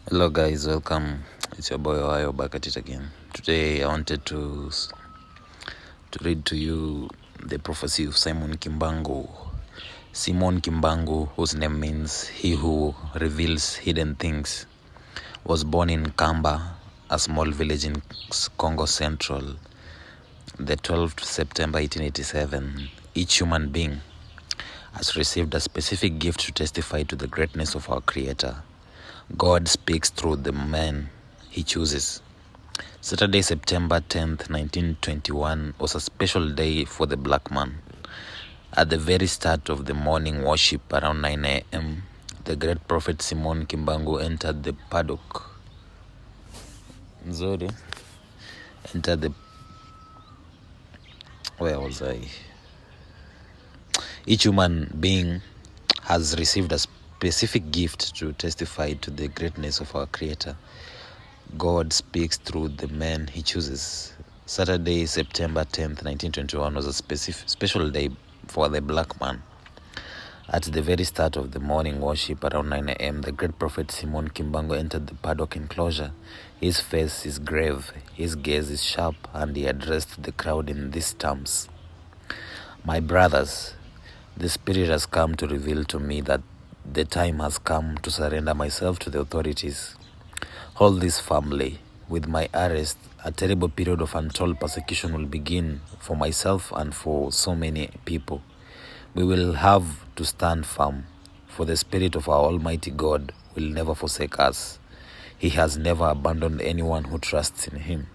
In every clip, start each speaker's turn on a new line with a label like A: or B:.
A: Hello guys, welcome. It's your boy Ohio back at it again. Today I wanted to read to you the prophecy of Simon Kimbangu. Simon Kimbangu, whose name means he who reveals hidden things, was born in Kamba, a small village in Congo Central, the 12th September 1887. Each human being has received a specific gift to testify to the greatness of our Creator. God speaks through the man he chooses. Saturday, September 10th, 1921 was a special day for the black man. At the very start of the morning worship around 9 a.m., the great prophet Simon Kimbangu entered the paddock. Where was I? Each human being has received a specific gift to testify to the greatness of our Creator. God speaks through the man he chooses. Saturday, September 10th, 1921 was a special day for the black man. At the very start of the morning worship around 9 a.m., the great prophet Simon Kimbangu entered the paddock enclosure. His face is grave, his gaze is sharp, and he addressed the crowd in these terms. My brothers, the Spirit has come to reveal to me that the time has come to surrender myself to the authorities. Hold this firmly. With my arrest, a terrible period of untold persecution will begin for myself and for so many people. We will have to stand firm, for the Spirit of our Almighty God will never forsake us. He has never abandoned anyone who trusts in Him.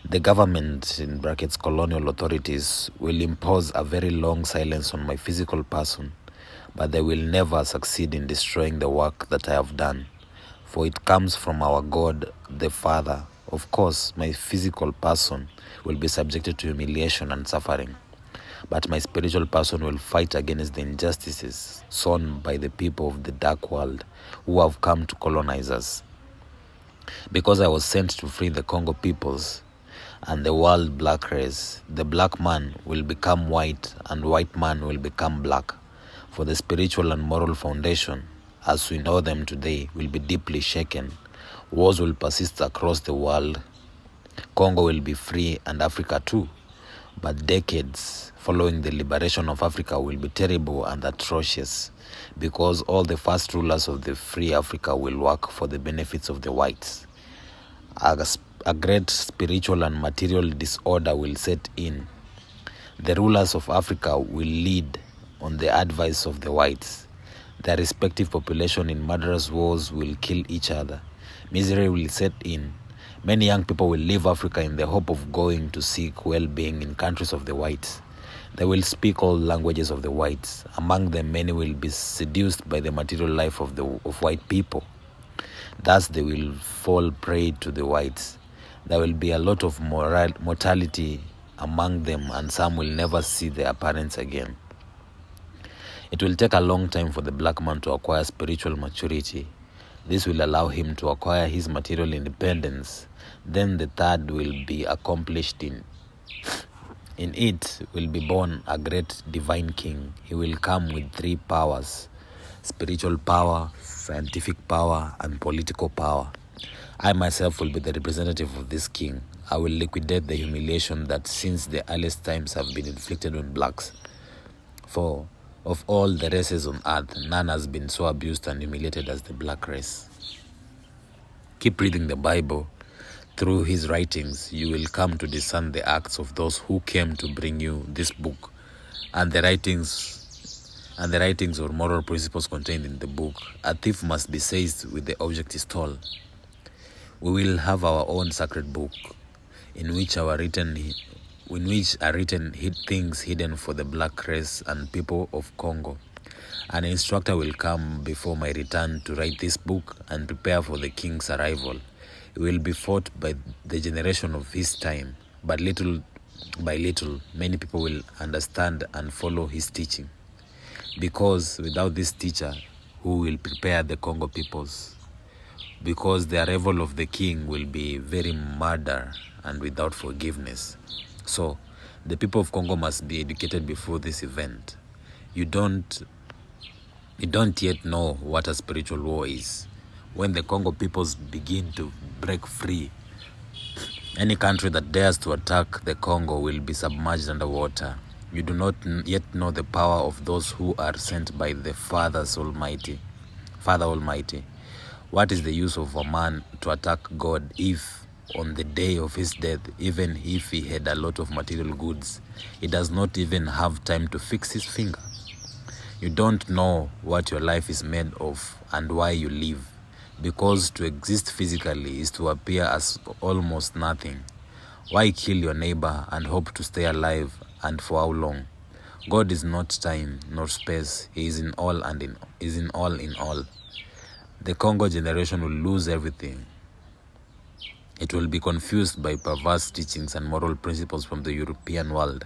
A: The government, in brackets colonial authorities, will impose a very long silence on my physical person, but they will never succeed in destroying the work that I have done, for it comes from our God the Father. Of course, my physical person will be subjected to humiliation and suffering, but my spiritual person will fight against the injustices sown by the people of the dark world who have come to colonize us. Because I was sent to free the Congo peoples and the world black race, the black man will become white and white man will become black, for the spiritual and moral foundation, as we know them today, will be deeply shaken. Wars will persist across the world. Congo will be free and Africa too. But decades following the liberation of Africa will be terrible and atrocious, because all the first rulers of the free Africa will work for the benefits of the whites. A great spiritual and material disorder will set in. The rulers of Africa will lead on the advice of the whites. Their respective population in murderous wars will kill each other. Misery will set in. Many young people will leave Africa in the hope of going to seek well-being in countries of the whites. They will speak all languages of the whites. Among them, many will be seduced by the material life of white people. Thus, they will fall prey to the whites. There will be a lot of mortality among them, and some will never see their parents again. It will take a long time for the black man to acquire spiritual maturity. This will allow him to acquire his material independence. Then the third will be accomplished in it will be born a great divine king. He will come with three powers: spiritual power, scientific power, and political power. I myself will be the representative of this king. I will liquidate the humiliation that since the earliest times have been inflicted on blacks. For of all the races on earth, none has been so abused and humiliated as the black race. Keep reading the Bible. Through his writings, you will come to discern the acts of those who came to bring you this book, and the writings or moral principles contained in the book. A thief must be seized with the object he stole. We will have our own sacred book, in which are written things hidden for the black race and people of Congo. An instructor will come before my return to write this book and prepare for the king's arrival. He will be fought by the generation of his time, but little by little, many people will understand and follow his teaching. Because without this teacher, who will prepare the Congo peoples? Because the arrival of the king will be very murder and without forgiveness. So, the people of Congo must be educated before this event. You don't yet know what a spiritual war is. when the Congo peoples begin to break free, any country that dares to attack the Congo will be submerged underwater. You do not yet know the power of those who are sent by the Father Almighty. What is the use of a man to attack God if on the day of his death, even if he had a lot of material goods, he does not even have time to fix his finger? You don't know what your life is made of and why you live, because to exist physically is to appear as almost nothing. Why kill your neighbor and hope to stay alive, and for how long? God is not time nor space. He is in all and in all. The Congo generation will lose everything. It will be confused by perverse teachings and moral principles from the European world.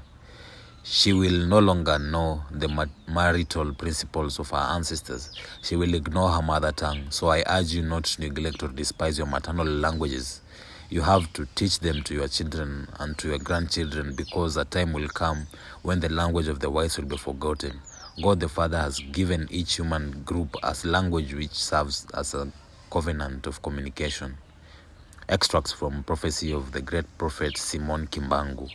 A: She will no longer know the marital principles of her ancestors. She will ignore her mother tongue. So I urge you not to neglect or despise your maternal languages. You have to teach them to your children and to your grandchildren, because a time will come when the language of the wise will be forgotten. God the Father has given each human group a language which serves as a covenant of communication. Extracts from Prophecy of the Great Prophet Simon Kimbangu.